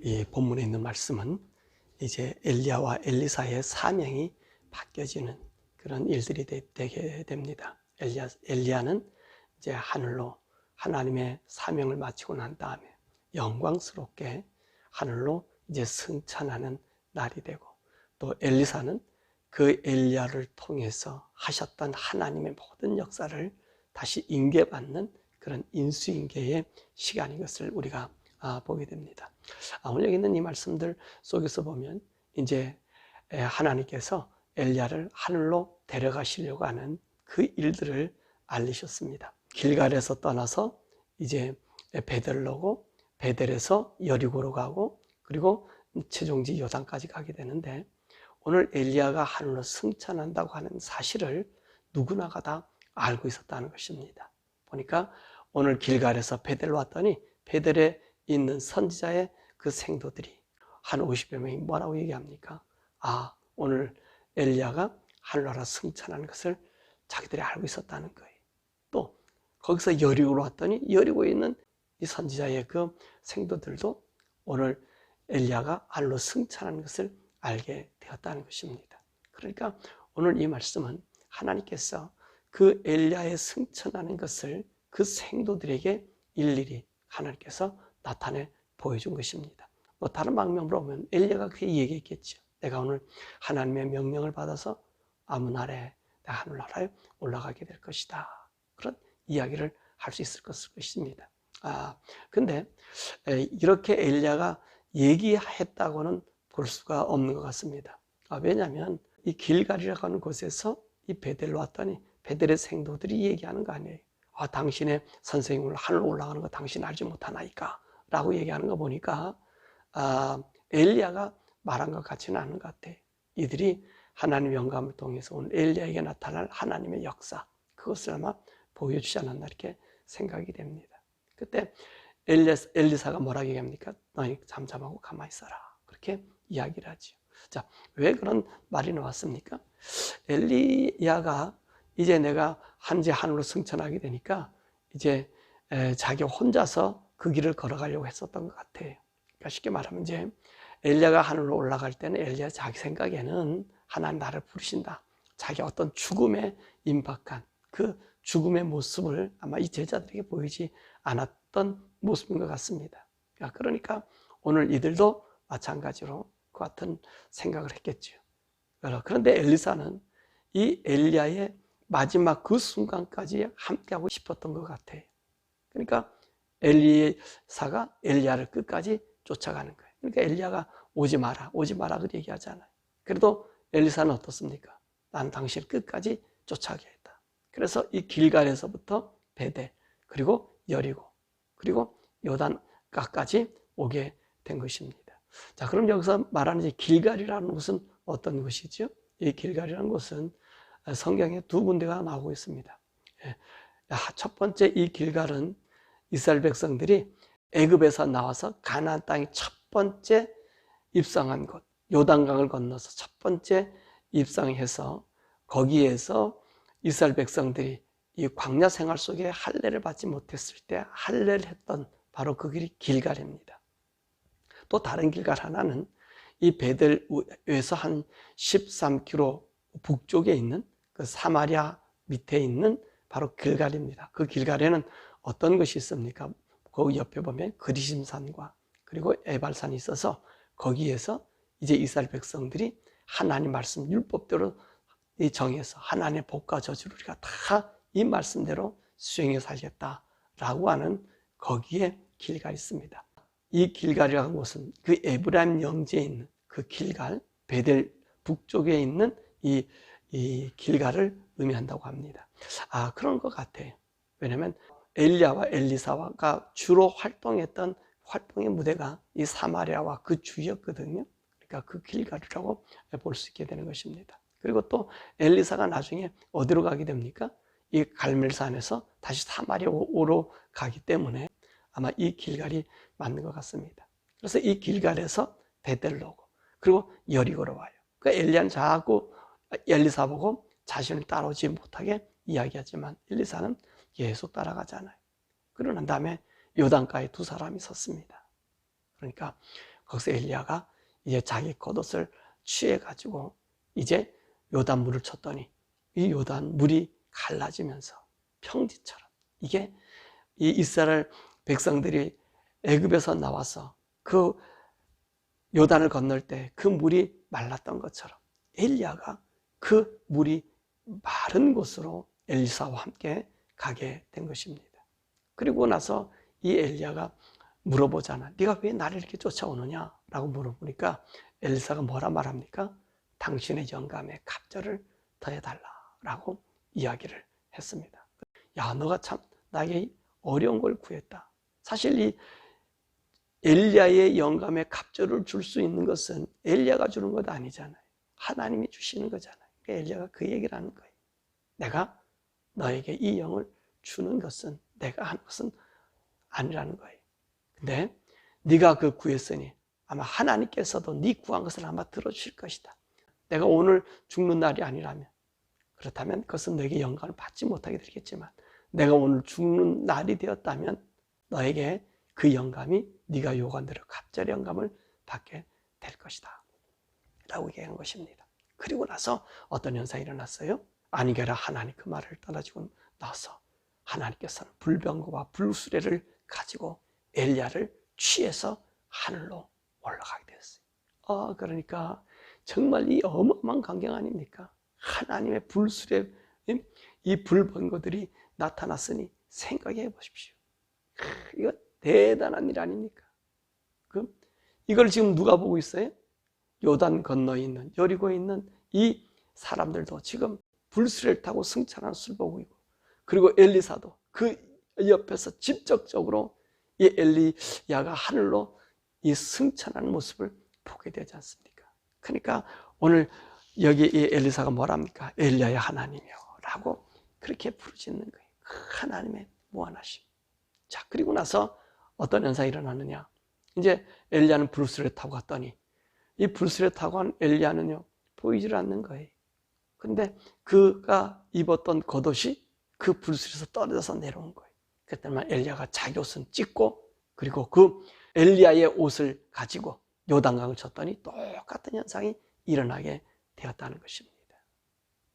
이 본문에 있는 말씀은 이제 엘리야와 엘리사의 사명이 바뀌어지는 그런 일들이 되게 됩니다. 엘리야는 이제 하늘로 하나님의 사명을 마치고 난 다음에 영광스럽게 하늘로 이제 승천하는 날이 되고, 또 엘리사는 그 엘리야를 통해서 하셨던 하나님의 모든 역사를 다시 인계받는 그런 인수인계의 시간인 것을 우리가 보게 됩니다. 오늘 여기 있는 이 말씀들 속에서 보면 이제 하나님께서 엘리야를 하늘로 데려가시려고 하는 그 일들을 알리셨습니다. 길갈에서 떠나서 이제 베델로고, 베델에서 여리고로 가고, 그리고 최종지 요단까지 가게 되는데, 오늘 엘리야가 하늘로 승천한다고 하는 사실을 누구나가 다 알고 있었다는 것입니다. 보니까 오늘 길갈에서 베델로 왔더니 베델에 있는 선지자의 그 생도들이 한 50여 명이 뭐라고 얘기합니까? 오늘 엘리야가 하늘나라 승천하는 것을 자기들이 알고 있었다는 거예요. 또 거기서 여리고로 왔더니 여리고에 있는 이 선지자의 그 생도들도 오늘 엘리야가 하늘로 승천하는 것을 알게 되었다는 것입니다. 그러니까 오늘 이 말씀은 하나님께서 그 엘리야의 승천하는 것을 그 생도들에게 일일이 하나님께서 나타내 보여준 것입니다. 다른 방면으로 보면 엘리야가 그렇게 얘기했겠죠. 내가 오늘 하나님의 명령을 받아서 아무 날에 내가 하늘나라에 올라가게 될 것이다. 그런 이야기를 할 수 있을 것입니다. 근데 이렇게 엘리야가 얘기했다고는 볼 수가 없는 것 같습니다. 왜냐하면 이 길갈이라고 하는 곳에서 이 베델로 왔더니 베델의 생도들이 얘기하는 거 아니에요. 당신의 선생님을 하늘로 올라가는 거 당신 알지 못하나이까? 라고 얘기하는 거 보니까 엘리야가 말한 것 같지는 않은 것 같아요. 이들이 하나님의 영감을 통해서 오늘 엘리야에게 나타날 하나님의 역사, 그것을 아마 보여주지 않았나 이렇게 생각이 됩니다. 그때 엘리사가 뭐라고 얘기합니까? 너희 잠잠하고 가만히 있어라. 그렇게 이야기를 하죠. 자, 왜 그런 말이 나왔습니까? 엘리야가 이제 내가 한지 하늘로 승천하게 되니까 이제 자기 혼자서 그 길을 걸어가려고 했었던 것 같아요. 그러니까 쉽게 말하면 이제 엘리야가 하늘로 올라갈 때는 엘리야 자기 생각에는 하나님 나를 부르신다. 자기 어떤 죽음에 임박한 그 죽음의 모습을 아마 이 제자들에게 보이지 않았던 모습인 것 같습니다. 그러니까 오늘 이들도 마찬가지로 그 같은 생각을 했겠죠. 그런데 엘리사는 이 엘리야의 마지막 그 순간까지 함께하고 싶었던 것 같아요. 그러니까 엘리사가 엘리야를 끝까지 쫓아가는 거예요. 그러니까 엘리야가 오지 마라, 오지 마라 그렇게 얘기하잖아요. 그래도 엘리사는 어떻습니까? 나는 당신을 끝까지 쫓아가겠다. 그래서 이 길갈에서부터 베델, 그리고 여리고, 그리고 요단가까지 오게 된 것입니다. 자, 그럼 여기서 말하는 이 길갈이라는 곳은 어떤 곳이죠? 이 길갈이라는 곳은 성경에 두 군데가 나오고 있습니다. 첫 번째 이 길갈은 이스라엘 백성들이 애굽에서 나와서 가나안 땅에 첫 번째 입성한 곳, 요단강을 건너서 첫 번째 입성해서 거기에서 이스라엘 백성들이 이 광야 생활 속에 할례를 받지 못했을 때 할례를 했던 바로 그 길이 길갈입니다. 또 다른 길갈 하나는 이 베델에서 한 13km 북쪽에 있는 그 사마리아 밑에 있는 바로 길갈입니다. 그 길갈에는 어떤 것이 있습니까? 그 옆에 보면 그리심산과 그리고 에발산이 있어서 거기에서 이제 이스라엘 백성들이 하나님 말씀 율법대로 정해서 하나님의 복과 저주를 우리가 다 이 말씀대로 수행해 살겠다라고 하는 거기에 길갈이 있습니다. 이 길갈이라는 곳은 그 에브라임 영지에 있는 그 길갈, 베델 북쪽에 있는 이 길갈을 의미한다고 합니다. 그런 것 같아요. 왜냐하면 엘리야와 엘리사가 주로 활동했던 활동의 무대가 이 사마리아와 그 주였거든요. 그러니까 그 길갈이라고 볼 수 있게 되는 것입니다. 그리고 또 엘리사가 나중에 어디로 가게 됩니까? 이 갈멜산에서 다시 사마리아로 가기 때문에 아마 이 길갈이 맞는 것 같습니다. 그래서 이 길갈에서 베델로 오고 그리고 여리고로 와요. 그러니까 엘리야는 자꾸 엘리사 보고 자신을 따라오지 못하게 이야기하지만 엘리사는 계속 따라가잖아요. 그러고 난 다음에 요단가에 두 사람이 섰습니다. 그러니까 거기서 엘리야가 이제 자기 겉옷을 취해가지고 이제 요단 물을 쳤더니 이 요단 물이 갈라지면서 평지처럼, 이게 이 이스라엘 백성들이 애굽에서 나와서 그 요단을 건널 때 그 물이 말랐던 것처럼 엘리야가 그 물이 마른 곳으로 엘리사와 함께 가게 된 것입니다. 그리고 나서 이 엘리야가 물어보잖아. 네가 왜 나를 이렇게 쫓아오느냐? 라고 물어보니까 엘리사가 뭐라 말합니까? 당신의 영감에 갑절을 더해달라라고 이야기를 했습니다. 야, 너가 참 나에게 어려운 걸 구했다. 사실 이 엘리야의 영감에 갑절을 줄 수 있는 것은 엘리야가 주는 것 아니잖아요. 하나님이 주시는 거잖아요. 그러니까 엘리야가 그 얘기를 하는 거예요. 내가 너에게 이 영을 주는 것은 내가 하는 것은 아니라는 거예요. 근데 네가 그 구했으니 아마 하나님께서도 네 구한 것을 아마 들어주실 것이다. 내가 오늘 죽는 날이 아니라면, 그렇다면 그것은 너에게 영광을 받지 못하게 되겠지만, 내가 오늘 죽는 날이 되었다면 너에게 그 영감이 네가 요구한 대로 갑절의 영감을 받게 될 것이다 라고 얘기한 것입니다. 그리고 나서 어떤 현상이 일어났어요? 아니게라 하나님 그 말을 떠나지고 나서 하나님께서는 불병거와 불수레를 가지고 엘리야를 취해서 하늘로 올라가게 되었어요. 그러니까 정말 이 어마어마한 광경 아닙니까? 하나님의 불수레, 이 불병거들이 나타났으니 생각해 보십시오. 이거 대단한 일 아닙니까? 이걸 지금 누가 보고 있어요? 요단 건너에 있는, 여리고에 있는 이 사람들도 지금 불수레를 타고 승천하는 것을 보고 있고, 그리고 엘리사도 그 옆에서 직접적으로 이 엘리야가 하늘로 이 승천하는 모습을 보게 되지 않습니까? 그러니까 오늘 여기 이 엘리사가 뭐랍니까? 엘리야의 하나님이요 라고 그렇게 부르짖는 거예요. 하나님의 무한하심. 자, 그리고 나서 어떤 현상이 일어나느냐? 이제 엘리야는 불수레를 타고 갔더니 이 불수레를 타고 간 엘리야는요 보이질 않는 거예요. 근데 그가 입었던 겉옷이 그 불수레에서 떨어져서 내려온 거예요. 그때만 엘리야가 자기 옷은 찢고, 그리고 그 엘리야의 옷을 가지고 요단강을 쳤더니 똑같은 현상이 일어나게 되었다는 것입니다.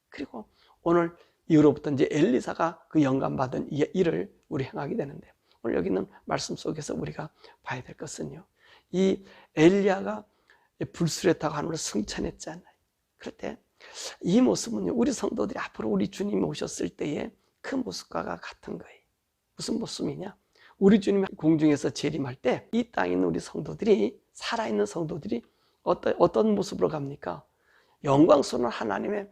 그리고 오늘 이후로부터 이제 엘리사가 그 영감받은 이 일을 우리 행하게 되는데, 오늘 여기 있는 말씀 속에서 우리가 봐야 될 것은요, 이 엘리야가 불수레 타고 하늘로 승천했잖아요. 그럴 때 이 모습은요, 우리 성도들이 앞으로 우리 주님이 오셨을 때의 그 모습과 같은 거예요. 무슨 모습이냐? 우리 주님이 공중에서 재림할 때 이 땅에 있는 우리 성도들이, 살아있는 성도들이 어떤 모습으로 갑니까? 영광스러운 하나님의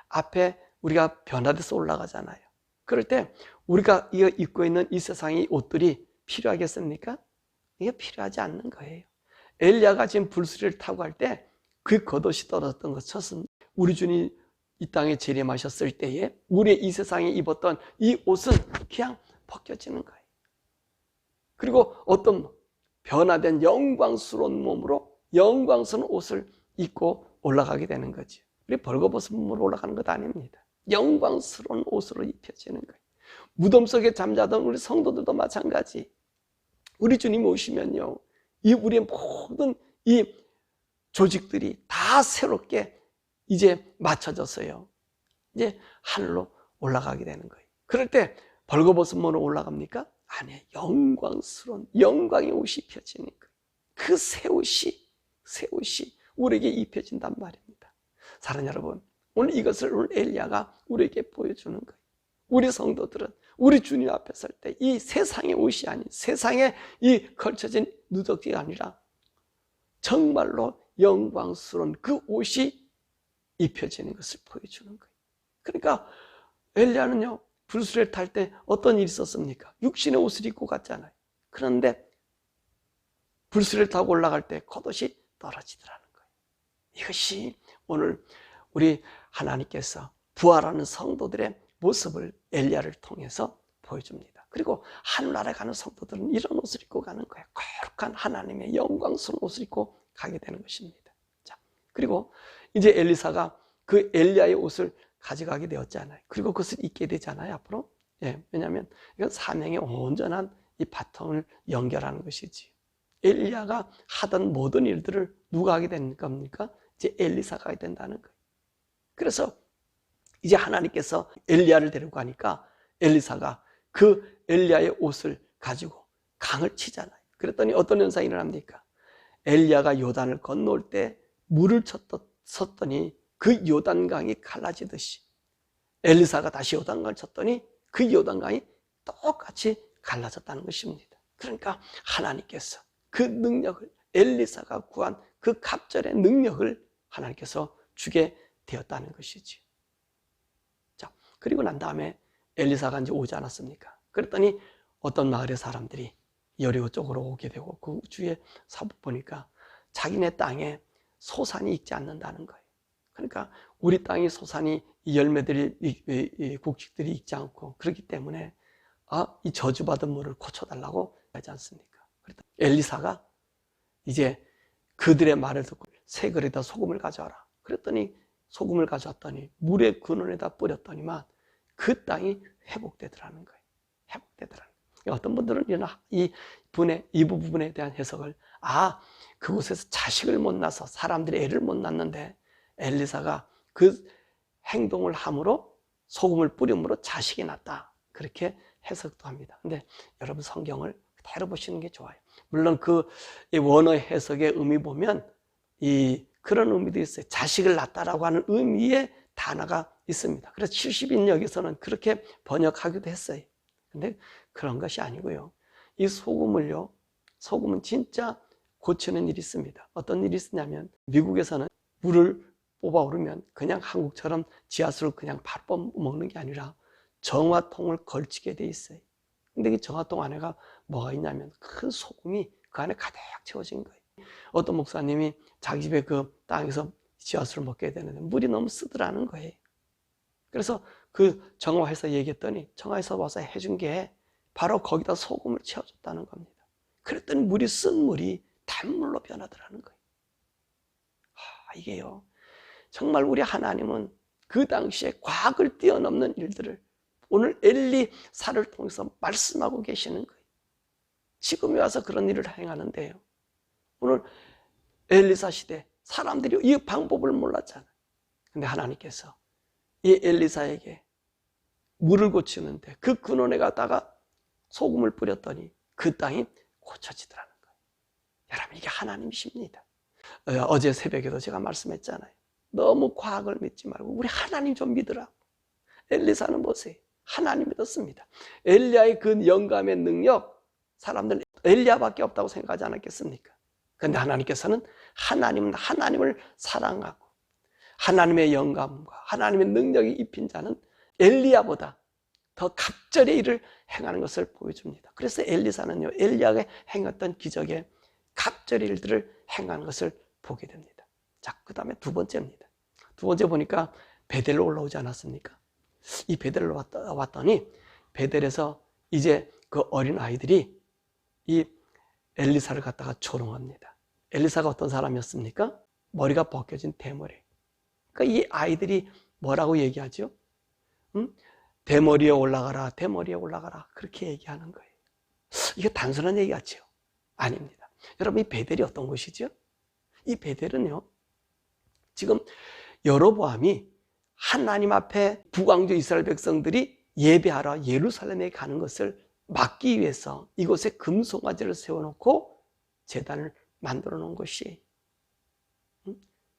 앞에 우리가 변화돼서 올라가잖아요. 그럴 때 우리가 입고 있는 이 세상의 옷들이 필요하겠습니까? 이게 필요하지 않는 거예요. 엘리야가 지금 불수레를 타고 갈 때 그 겉옷이 떨어졌던 것처럼 우리 주님이 이 땅에 재림하셨을 때에 우리의 이 세상에 입었던 이 옷은 그냥 벗겨지는 거예요. 그리고 어떤 변화된 영광스러운 몸으로 영광스러운 옷을 입고 올라가게 되는 거죠. 우리 벌거벗은 몸으로 올라가는 것 아닙니다. 영광스러운 옷으로 입혀지는 거예요. 무덤 속에 잠자던 우리 성도들도 마찬가지. 우리 주님 오시면요, 이 우리의 모든 이 조직들이 다 새롭게 이제 맞춰졌어요. 이제 하늘로 올라가게 되는 거예요. 그럴 때 벌거벗은 몸으로 올라갑니까? 아니에요. 영광스러운 영광의 옷이 입혀지는 거예요. 그 새 옷이 우리에게 입혀진단 말입니다. 사랑하는 여러분, 오늘 이것을 오늘 엘리야가 우리에게 보여주는 거예요. 우리 성도들은 우리 주님 앞에 설 때 이 세상의 옷이 아닌, 세상에 이 걸쳐진 누더기가 아니라 정말로 영광스러운 그 옷이 입혀지는 것을 보여주는 거예요. 그러니까 엘리야는요, 불수레를 탈 때 어떤 일이 있었습니까? 육신의 옷을 입고 갔잖아요. 그런데 불수레를 타고 올라갈 때 겉옷이 떨어지더라는 거예요. 이것이 오늘 우리 하나님께서 부활하는 성도들의 모습을 엘리야를 통해서 보여줍니다. 그리고 하늘나라에 가는 성도들은 이런 옷을 입고 가는 거예요. 거룩한 하나님의 영광스러운 옷을 입고 가게 되는 것입니다. 자, 그리고 이제 엘리사가 그 엘리야의 옷을 가져가게 되었잖아요. 그리고 그것을 입게 되잖아요, 앞으로. 예, 왜냐하면 이건 사명의 온전한 이 바통을 연결하는 것이지. 엘리야가 하던 모든 일들을 누가 하게 되는 겁니까? 이제 엘리사가 하게 된다는 거예요. 그래서 이제 하나님께서 엘리야를 데리고 가니까 엘리사가 그 엘리야의 옷을 가지고 강을 치잖아요. 그랬더니 어떤 현상이 일어납니까? 엘리야가 요단을 건너올 때 물을 쳤더니 그 요단강이 갈라지듯이 엘리사가 다시 요단강을 쳤더니 그 요단강이 똑같이 갈라졌다는 것입니다. 그러니까 하나님께서 그 능력을, 엘리사가 구한 그 갑절의 능력을 하나님께서 주게 되었다는 것이지. 자, 그리고 난 다음에 엘리사가 이제 오지 않았습니까? 그랬더니 어떤 마을의 사람들이 여리고 쪽으로 오게 되고 그 주위에 살펴보니까 자기네 땅에 소산이 익지 않는다는 거예요. 그러니까 우리 땅이 소산이 이 열매들이, 이 곡식들이 익지 않고 그렇기 때문에 이 저주받은 물을 고쳐달라고 하지 않습니까? 그랬더니 엘리사가 이제 그들의 말을 듣고 세 그릇에다 소금을 가져와라. 그랬더니 소금을 가져왔더니 물의 근원에다 뿌렸더니만 그 땅이 회복되더라는 거예요. 회복되더라는 거예요. 어떤 분들은 이 부분에 대한 해석을 그곳에서 자식을 못 낳아서 사람들이 애를 못 낳는데 엘리사가 그 행동을 함으로 소금을 뿌림으로 자식이 낳았다. 그렇게 해석도 합니다. 근데 여러분 성경을 그대로 보시는 게 좋아요. 물론 그 원어의 해석의 의미 보면 그런 의미도 있어요. 자식을 낳았다라고 하는 의미의 단어가 있습니다. 그래서 70인역에서는 그렇게 번역하기도 했어요. 근데 그런 것이 아니고요. 이 소금은 진짜 고치는 일이 있습니다. 어떤 일이 있냐면 미국에서는 물을 뽑아 오르면 그냥 한국처럼 지하수를 그냥 바로 먹는 게 아니라 정화통을 걸치게 돼 있어요. 근데 이 정화통 안에가 뭐가 있냐면 큰 소금이 그 안에 가득 채워진 거예요. 어떤 목사님이 자기 집에 그 땅에서 지하수를 먹게 되는데 물이 너무 쓰더라는 거예요. 그래서 그 정화해서 얘기했더니 정화해서 와서 해준 게 바로 거기다 소금을 채워줬다는 겁니다. 그랬더니 물이 쓴 물이 단물로 변하더라는 거예요. 이게요. 정말 우리 하나님은 그 당시에 과학을 뛰어넘는 일들을 오늘 엘리사를 통해서 말씀하고 계시는 거예요. 지금에 와서 그런 일을 행하는데요. 오늘 엘리사 시대 사람들이 이 방법을 몰랐잖아요. 근데 하나님께서 이 엘리사에게 물을 고치는데 그 근원에 갔다가 소금을 뿌렸더니 그 땅이 고쳐지더라는 거예요. 여러분 이게 하나님이십니다. 어제 새벽에도 제가 말씀했잖아요. 너무 과학을 믿지 말고 우리 하나님 좀 믿으라. 엘리사는 보세요. 하나님 믿었습니다. 엘리야의 그 영감의 능력 사람들은 엘리야밖에 없다고 생각하지 않았겠습니까? 그런데 하나님께서는 하나님을 사랑하고 하나님의 영감과 하나님의 능력이 입힌 자는 엘리야보다 더 갑절의 일을 행하는 것을 보여줍니다. 그래서 엘리사는요, 엘리야가 행했던 기적의 갑절의 일들을 행하는 것을 보게 됩니다. 자, 그 다음에 두 번째입니다. 두 번째 보니까 베델로 올라오지 않았습니까? 이 베델로 왔더니 베델에서 이제 그 어린 아이들이 이 엘리사를 갖다가 조롱합니다. 엘리사가 어떤 사람이었습니까? 머리가 벗겨진 대머리. 그러니까 이 아이들이 뭐라고 얘기하죠? 대머리에 올라가라, 대머리에 올라가라. 그렇게 얘기하는 거예요. 이게 단순한 얘기 같죠? 아닙니다. 여러분, 이 베델이 어떤 곳이죠? 이 베델은요, 지금 여로보암이 하나님 앞에 북왕조 이스라엘 백성들이 예배하러 예루살렘에 가는 것을 막기 위해서 이곳에 금송아지를 세워놓고 제단을 만들어 놓은 것이에요.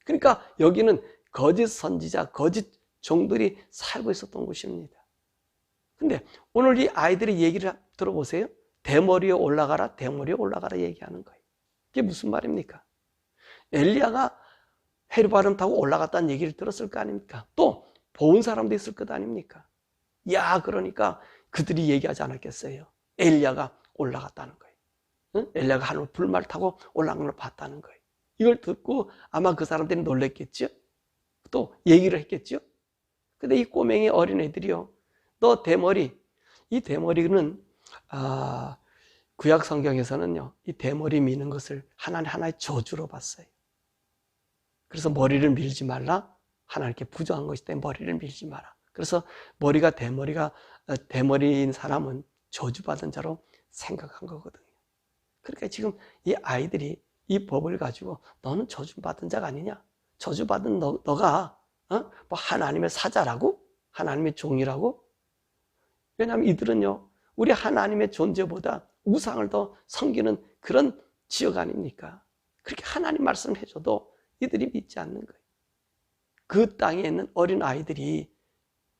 그러니까 여기는 거짓 선지자, 거짓 종들이 살고 있었던 곳입니다. 근데 오늘 이 아이들의 얘기를 들어보세요. 대머리에 올라가라, 대머리에 올라가라 얘기하는 거예요. 이게 무슨 말입니까? 엘리야가 헤르바름 타고 올라갔다는 얘기를 들었을 거 아닙니까? 또 본 사람도 있을 것 아닙니까? 그러니까 그들이 얘기하지 않았겠어요? 엘리야가 올라갔다는 거예요. 엘리야가 하늘 불말 타고 올라간 걸 봤다는 거예요. 이걸 듣고 아마 그 사람들이 놀랬겠죠? 또 얘기를 했겠죠? 근데 이 꼬맹이 어린애들이요, 너 대머리, 이 대머리는 구약 성경에서는요, 이 대머리 미는 것을 하나의 저주로 봤어요. 그래서 머리를 밀지 말라. 하나님께 부정한 것이기 때문에 머리를 밀지 마라. 그래서 대머리인 사람은 저주받은 자로 생각한 거거든요. 그러니까 지금 이 아이들이 이 법을 가지고 너는 저주받은 자가 아니냐? 저주받은 너가 뭐 하나님의 사자라고? 하나님의 종이라고? 왜냐하면 이들은요, 우리 하나님의 존재보다 우상을 더 섬기는 그런 지역 아닙니까? 그렇게 하나님 말씀을 해줘도 이들이 믿지 않는 거예요. 그 땅에 있는 어린 아이들이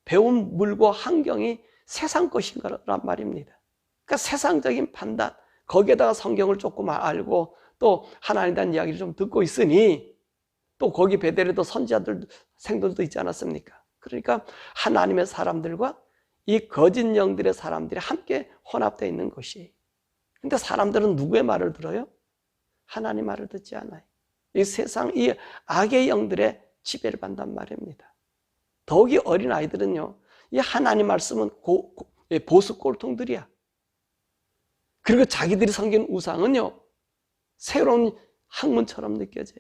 배운 물과 환경이 세상 것인 거란 말입니다. 그러니까 세상적인 판단, 거기에다가 성경을 조금 알고 또 하나님에 대한 이야기를 좀 듣고 있으니 또 거기 베델에도 선지자들, 생들도 있지 않았습니까? 그러니까 하나님의 사람들과 이 거짓 영들의 사람들이 함께 혼합되어 있는 것이. 근데 사람들은 누구의 말을 들어요? 하나님 말을 듣지 않아요. 이 세상, 이 악의 영들의 지배를 받는단 말입니다. 더욱이 어린 아이들은요, 이 하나님 말씀은 보수 꼴통들이야. 그리고 자기들이 섬기는 우상은요, 새로운 학문처럼 느껴져요.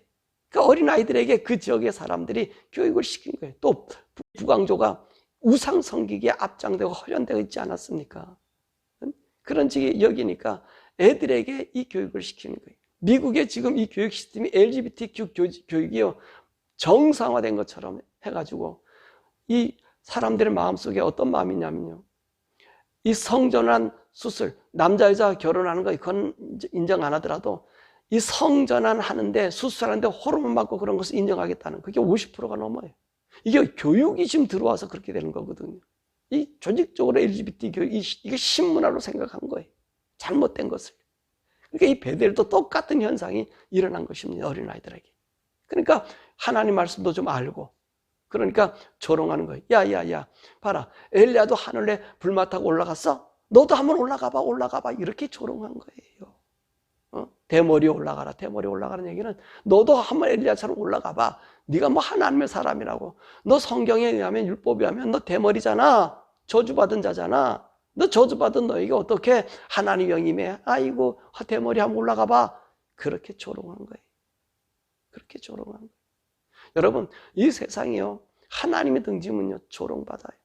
그러니까 어린 아이들에게 그 지역의 사람들이 교육을 시킨 거예요. 또 북왕조가 우상 섬기기에 앞장되고 허련되어 있지 않았습니까? 그런 식이 여기니까 애들에게 이 교육을 시키는 거예요. 미국의 지금 이 교육 시스템이 LGBTQ 교육이요, 정상화된 것처럼 해가지고 이 사람들의 마음속에 어떤 마음이냐면요, 이 성전환 수술, 남자 여자 결혼하는 거 그건 인정 안 하더라도 이 성전환 하는데 수술하는데 호르몬 맞고 그런 것을 인정하겠다는 그게 50%가 넘어요. 이게 교육이 지금 들어와서 그렇게 되는 거거든요. 이 조직적으로 LGBT 교육, 이게 신문화로 생각한 거예요. 잘못된 것을. 그러니까 이 베델도 똑같은 현상이 일어난 것입니다. 어린아이들에게. 그러니까 하나님 말씀도 좀 알고, 그러니까 조롱하는 거예요. 야, 봐라. 엘리야도 하늘에 불만 타고 올라갔어? 너도 한번 올라가봐. 이렇게 조롱한 거예요. 대머리 올라가라. 대머리 올라가는 얘기는 너도 한번 엘리야처럼 올라가봐. 네가 뭐 하나님의 사람이라고. 너 성경에 의하면, 율법에 의하면 너 대머리잖아. 저주받은 자잖아. 너 저주받은 너에게 어떻게 하나님 영임해? 아이고, 대머리 한번 올라가봐. 그렇게 조롱한 거예요. 그렇게 조롱한 거예요. 여러분, 이 세상이요, 하나님의 등지면요, 조롱받아요.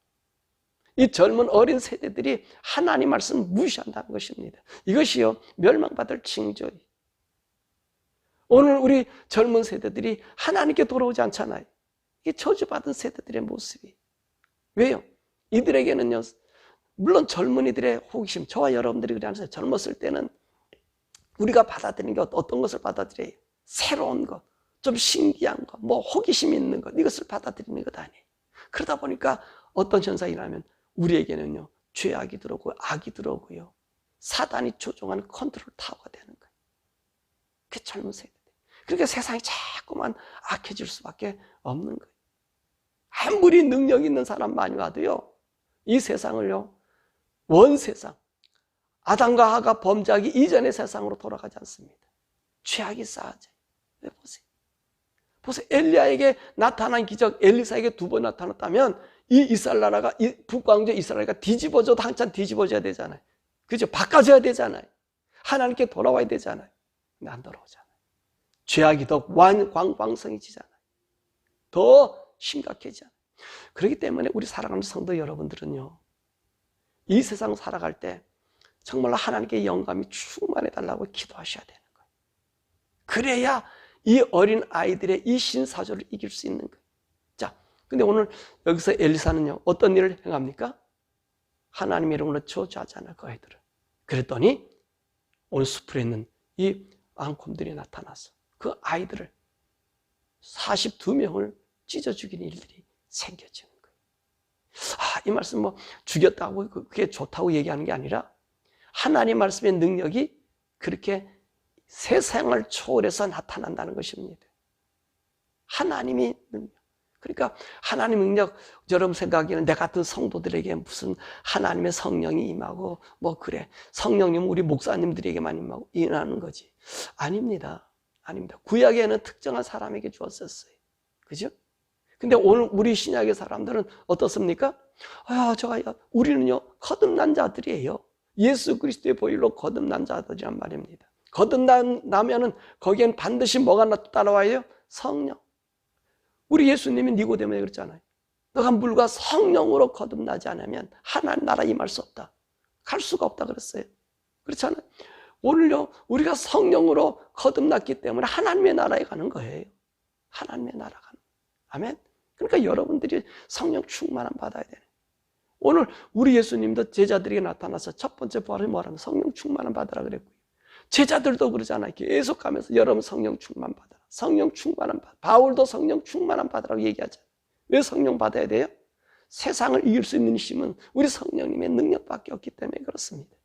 이 젊은 어린 세대들이 하나님 말씀 무시한다는 것입니다. 이것이요, 멸망받을 징조예요. 오늘 우리 젊은 세대들이 하나님께 돌아오지 않잖아요. 이게 저주받은 세대들의 모습이. 왜요? 이들에게는요, 물론 젊은이들의 호기심, 저와 여러분들이 그래 않으세요? 젊었을 때는 우리가 받아들이는 게 어떤 것을 받아들여요? 새로운 것, 좀 신기한 것, 뭐 호기심 있는 것, 이것을 받아들이는 것 아니에요. 그러다 보니까 어떤 현상이 나면 우리에게는요, 죄악이 들어오고 악이 들어오고요, 사단이 조종하는 컨트롤 타워가 되는 거예요. 그게 젊은 세대. 그러니까 세상이 자꾸만 악해질 수밖에 없는 거예요. 아무리 능력 있는 사람 많이 와도요, 이 세상을요, 원세상, 아담과 하가 범죄하기 이전의 세상으로 돌아가지 않습니다. 죄악이 쌓아져요. 왜 보세요. 엘리야에게 나타난 기적, 엘리사에게 2번 나타났다면 이 이스라엘 나라가, 이 북왕조 이스라엘가 뒤집어져도 한참 뒤집어져야 되잖아요. 그죠? 바꿔져야 되잖아요. 하나님께 돌아와야 되잖아요. 근데 안 돌아오잖아요. 죄악이 더 광성해지잖아요. 더 심각해지잖아요. 그렇기 때문에 우리 사랑하는 성도 여러분들은요, 이 세상 살아갈 때 정말로 하나님께 영감이 충만해달라고 기도하셔야 되는 거예요. 그래야 이 어린 아이들의 이 신사조를 이길 수 있는 거예요. 자, 근데 오늘 여기서 엘리사는요, 어떤 일을 행합니까? 하나님의 이름으로 저주하잖아요, 그 아이들을. 그랬더니 오늘 숲에 있는 이 앙콤들이 나타나서 그 아이들을 42명을 찢어 죽이는 일들이 생겨지는 거예요. 이 말씀 뭐 죽였다고 그게 좋다고 얘기하는 게 아니라 하나님 말씀의 능력이 그렇게 세상을 초월해서 나타난다는 것입니다. 하나님이 능력. 그러니까 하나님 능력, 여러분 생각에는 내 같은 성도들에게 무슨 하나님의 성령이 임하고 뭐 그래, 성령님 우리 목사님들에게만 임하고 임하는 거지. 아닙니다. 구약에는 특정한 사람에게 주었었어요. 그죠? 근데 오늘 우리 신약의 사람들은 어떻습니까? 우리는요, 거듭난 자들이에요. 예수 그리스도의 보혈로 거듭난 자들이란 말입니다. 거듭나면은 거기엔 반드시 뭐가 따라와요? 성령. 우리 예수님이 니고데모에 그랬잖아요. 너가 물과 성령으로 거듭나지 않으면 하나님 나라 임할 수 없다. 갈 수가 없다 그랬어요. 그렇잖아요. 오늘요, 우리가 성령으로 거듭났기 때문에 하나님의 나라에 가는 거예요. 하나님의 나라 가는 거예요. 아멘. 그러니까 여러분들이 성령 충만함 받아야 되는. 오늘 우리 예수님도 제자들에게 나타나서 첫 번째 부활을 뭐라면 성령 충만함 받으라 그랬고요. 제자들도 그러잖아요. 계속 가면서 여러분 성령 충만 받아라. 성령 충만함 받아. 바울도 성령 충만함 받으라고 얘기하잖아요. 왜 성령 받아야 돼요? 세상을 이길 수 있는 힘은 우리 성령님의 능력밖에 없기 때문에 그렇습니다.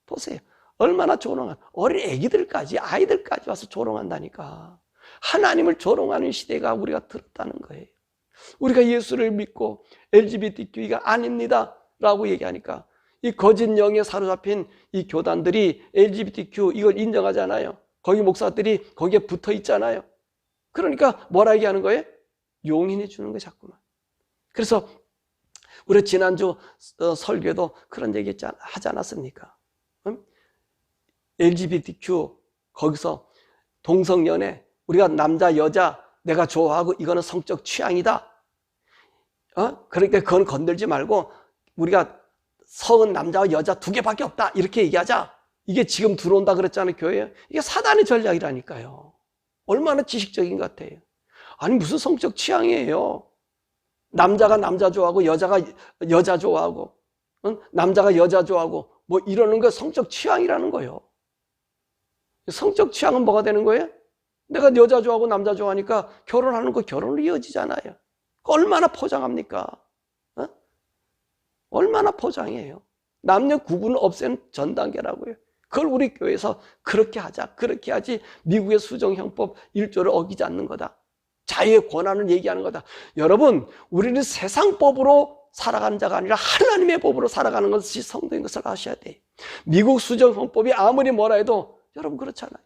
보세요. 얼마나 조롱한, 어린 애기들까지, 아이들까지 와서 조롱한다니까. 하나님을 조롱하는 시대가 우리가 들었다는 거예요. 우리가 예수를 믿고 LGBTQ가 아닙니다 라고 얘기하니까 이 거짓 영에 사로잡힌 이 교단들이 LGBTQ 이걸 인정하잖아요. 거기 목사들이 거기에 붙어 있잖아요. 그러니까 뭐라 얘기하는 거예요? 용인해 주는 거예요, 자꾸만. 그래서 우리 지난주 설교에도 그런 얘기 하지 않았습니까? LGBTQ 거기서 동성연애, 우리가 남자 여자 내가 좋아하고 이거는 성적 취향이다. 그러니까 그건 건들지 말고 우리가 성은 남자와 여자 두 개밖에 없다 이렇게 얘기하자. 이게 지금 들어온다 그랬잖아요, 교회에. 이게 사단의 전략이라니까요. 얼마나 지식적인 것 같아요. 아니 무슨 성적 취향이에요. 남자가 남자 좋아하고 여자가 여자 좋아하고 남자가 여자 좋아하고 뭐 이러는 거 성적 취향이라는 거예요. 성적 취향은 뭐가 되는 거예요? 내가 여자 좋아하고 남자 좋아하니까 결혼하는 거 결혼으로 이어지잖아요. 얼마나 포장합니까? 얼마나 포장이에요. 남녀 구분을 없애는 전 단계라고요. 그걸 우리 교회에서 그렇게 하자, 그렇게 하지 미국의 수정형법 1조를 어기지 않는 거다. 자유의 권한을 얘기하는 거다. 여러분, 우리는 세상법으로 살아가는 자가 아니라 하나님의 법으로 살아가는 것이 성도인 것을 아셔야 돼요. 미국 수정헌법이 아무리 뭐라 해도 여러분 그렇잖아요.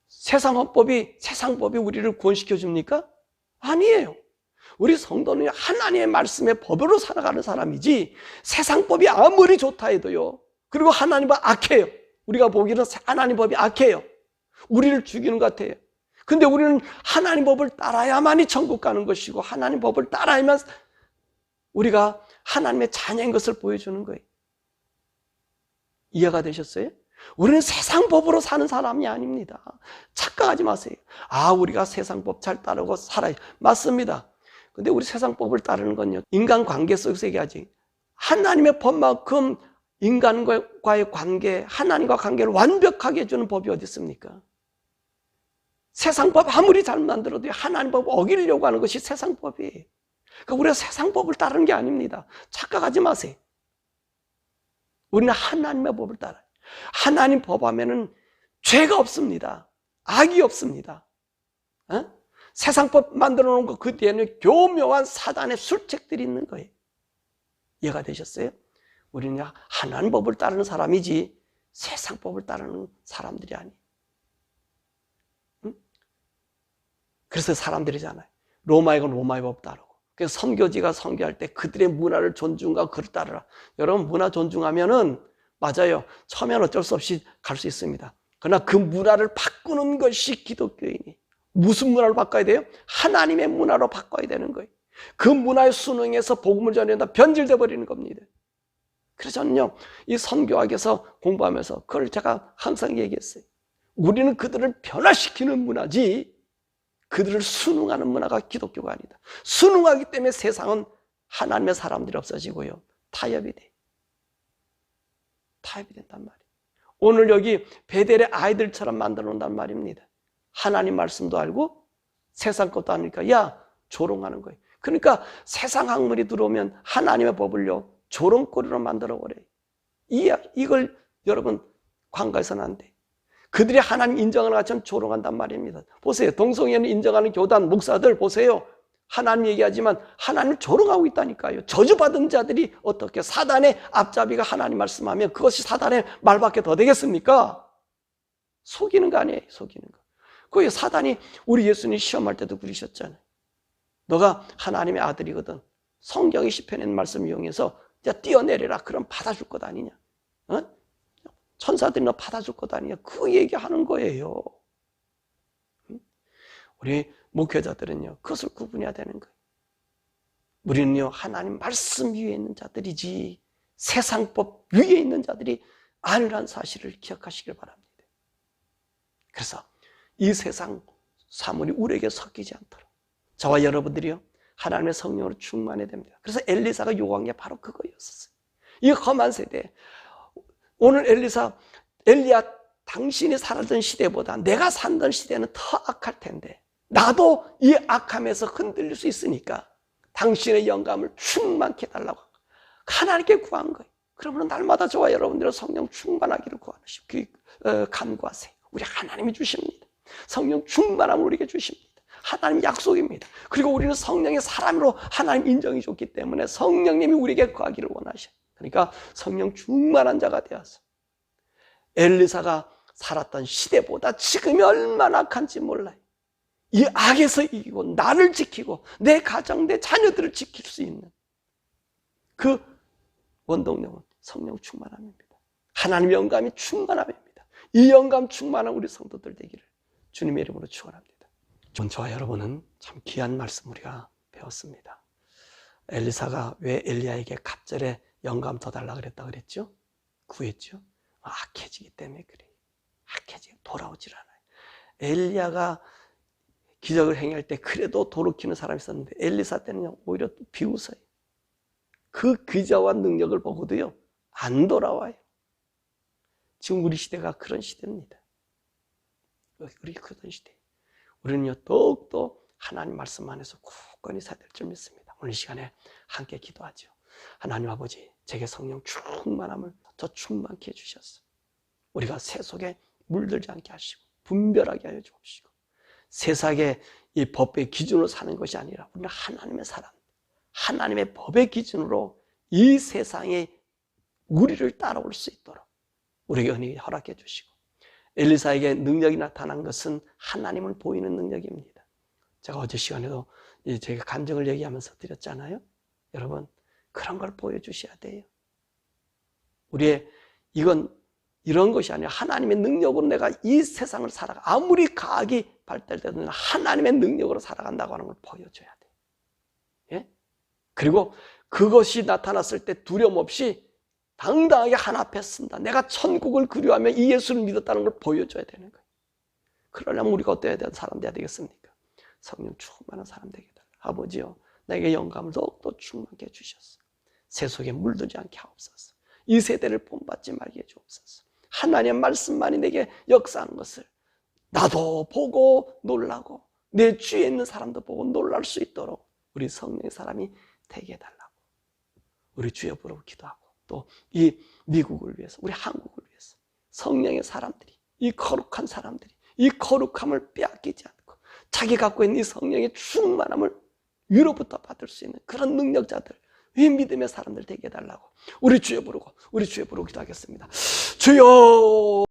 세상법이 우리를 구원시켜 줍니까? 아니에요. 우리 성도는 하나님의 말씀의 법으로 살아가는 사람이지 세상법이 아무리 좋다 해도요. 그리고 하나님은 악해요. 우리가 보기에는 하나님 법이 악해요. 우리를 죽이는 것 같아요. 근데 우리는 하나님 법을 따라야만이 천국 가는 것이고 하나님 법을 따라야만 우리가 하나님의 자녀인 것을 보여주는 거예요. 이해가 되셨어요? 우리는 세상 법으로 사는 사람이 아닙니다. 착각하지 마세요. 우리가 세상 법 잘 따르고 살아요. 맞습니다. 근데 우리 세상 법을 따르는 건요. 인간관계 속에서 얘기하지. 하나님의 법만큼 인간과의 관계, 하나님과 관계를 완벽하게 해주는 법이 어디 있습니까? 세상 법 아무리 잘 만들어도 하나님 법 어기려고 하는 것이 세상 법이에요. 그러니까 우리가 세상 법을 따르는 게 아닙니다. 착각하지 마세요. 우리는 하나님의 법을 따라요. 하나님 법 하면은 죄가 없습니다. 악이 없습니다. 세상 법 만들어 놓은 거 그 뒤에는 교묘한 사단의 술책들이 있는 거예요. 이해가 되셨어요? 우리는 하나님 법을 따르는 사람이지 세상 법을 따르는 사람들이 아니에요. 그래서 사람들이잖아요. 로마에 건 로마의 법 따르고. 그래서 선교지가 선교할 때 그들의 문화를 존중하고 그를 따르라. 여러분 문화 존중하면은 맞아요. 처음엔 어쩔 수 없이 갈 수 있습니다. 그러나 그 문화를 바꾸는 것이 기독교인이. 무슨 문화를 바꿔야 돼요? 하나님의 문화로 바꿔야 되는 거예요. 그 문화에 순응해서 복음을 전한다 변질돼 버리는 겁니다. 그래서 저는요, 이 선교학에서 공부하면서 그걸 제가 항상 얘기했어요. 우리는 그들을 변화시키는 문화지 그들을 순응하는 문화가 기독교가 아니다. 순응하기 때문에 세상은 하나님의 사람들이 없어지고요. 타협이 돼. 타협이 된단 말이에요. 오늘 여기 베델의 아이들처럼 만들어 놓는단 말입니다. 하나님 말씀도 알고 세상 것도 아니까 조롱하는 거예요. 그러니까 세상 학문이 들어오면 하나님의 법을요 조롱거리로 만들어 버려요. 이걸 여러분 관가해서는 안 돼. 그들이 하나님 인정하는 것처럼 조롱한단 말입니다. 보세요. 동성애를 인정하는 교단 목사들 보세요. 하나님 얘기하지만 하나님을 조롱하고 있다니까요. 저주받은 자들이 어떻게 사단의 앞잡이가 하나님 말씀하면 그것이 사단의 말밖에 더 되겠습니까? 속이는 거 아니에요. 속이는 거. 그 사단이 우리 예수님 시험할 때도 그러셨잖아요. 너가 하나님의 아들이거든. 성경의 시편의 말씀 이용해서 뛰어내려라. 그럼 받아줄 것 아니냐? 천사들이 너 받아줄 것 아니냐? 그 얘기하는 거예요. 우리 목회자들은요, 그것을 구분해야 되는 거예요. 우리는요, 하나님 말씀 위에 있는 자들이지 세상법 위에 있는 자들이 아니라는 사실을 기억하시길 바랍니다. 그래서 이 세상 사물이 우리에게 섞이지 않도록 저와 여러분들이요, 하나님의 성령으로 충만해야 됩니다. 그래서 엘리사가 요구한 게 바로 그거였었어요. 이 험한 세대, 오늘 엘리야 당신이 살았던 시대보다 내가 살던 시대는 더 악할 텐데 나도 이 악함에서 흔들릴 수 있으니까 당신의 영감을 충만케 해달라고 하나님께 구한 거예요. 그러면 날마다 저와 여러분들은 성령 충만하기를 간구하세요. 우리 하나님이 주십니다. 성령 충만함을 우리에게 주십니다. 하나님 약속입니다. 그리고 우리는 성령의 사람으로 하나님 인정이 좋기 때문에 성령님이 우리에게 거하기를 원하셔요. 그러니까 성령 충만한 자가 되어서 엘리사가 살았던 시대보다 지금이 얼마나 악한지 몰라요. 이 악에서 이기고 나를 지키고 내 가정, 내 자녀들을 지킬 수 있는 그 원동력은 성령 충만함입니다. 하나님의 영감이 충만함입니다. 이 영감 충만한 우리 성도들 되기를 주님의 이름으로 축원합니다. 저와 여러분은 참 귀한 말씀 우리가 배웠습니다. 엘리사가 왜 엘리야에게 갑절에 영감 더 달라 그랬다 그랬죠? 구했죠? 악해지기 때문에 그래요. 악해지고 돌아오질 않아요. 엘리야가 기적을 행할 때 그래도 돌이키는 사람이 있었는데 엘리사 때는 오히려 비웃어요. 그 기적과 능력을 보고도요 안 돌아와요. 지금 우리 시대가 그런 시대입니다. 우리 그런 시대. 우리는요 더욱더 하나님 말씀 안에서 굳건히 살아야 될 줄 믿습니다. 오늘 이 시간에 함께 기도하죠. 하나님 아버지, 제게 성령 충만함을 더 충만케 해주셨어. 우리가 세속에 물들지 않게 하시고 분별하게 하여 주옵시고 세상의 이 법의 기준으로 사는 것이 아니라 우리는 하나님의 사람, 하나님의 법의 기준으로 이 세상에 우리를 따라올 수 있도록 우리에게 은혜 허락해 주시고 엘리사에게 능력이 나타난 것은 하나님을 보이는 능력입니다. 제가 어제 시간에도 제가 간증을 얘기하면서 드렸잖아요. 여러분 그런 걸 보여주셔야 돼요. 우리의 이런 것이 아니라 하나님의 능력으로 내가 이 세상을 살아가 아무리 과학이 발달되든 하나님의 능력으로 살아간다고 하는 걸 보여줘야 돼요. 예? 그리고 그것이 나타났을 때 두려움 없이 당당하게 하나 앞에 쓴다. 내가 천국을 그리워하며 이 예수를 믿었다는 걸 보여줘야 되는 거예요. 그러려면 우리가 어때야 되는 사람 돼야 되겠습니까? 성령 충만한 사람 되게 해달라. 아버지요, 내게 영감을 더욱더 충만케 해주셨어. 세속에 물들지 않게 하옵소서. 이 세대를 본받지 말게 해주옵소서. 하나님의 말씀만이 내게 역사하는 것을 나도 보고 놀라고 내 주위에 있는 사람도 보고 놀랄 수 있도록 우리 성령의 사람이 되게 해달라고 우리 주여 부르고 기도하고 또 이 미국을 위해서 우리 한국을 위해서 성령의 사람들이 이 거룩한 사람들이 이 거룩함을 빼앗기지 않고 자기 갖고 있는 이 성령의 충만함을 위로부터 받을 수 있는 그런 능력자들 이 믿음의 사람들 되게 해달라고 우리 주여 부르고 기도하겠습니다. 주여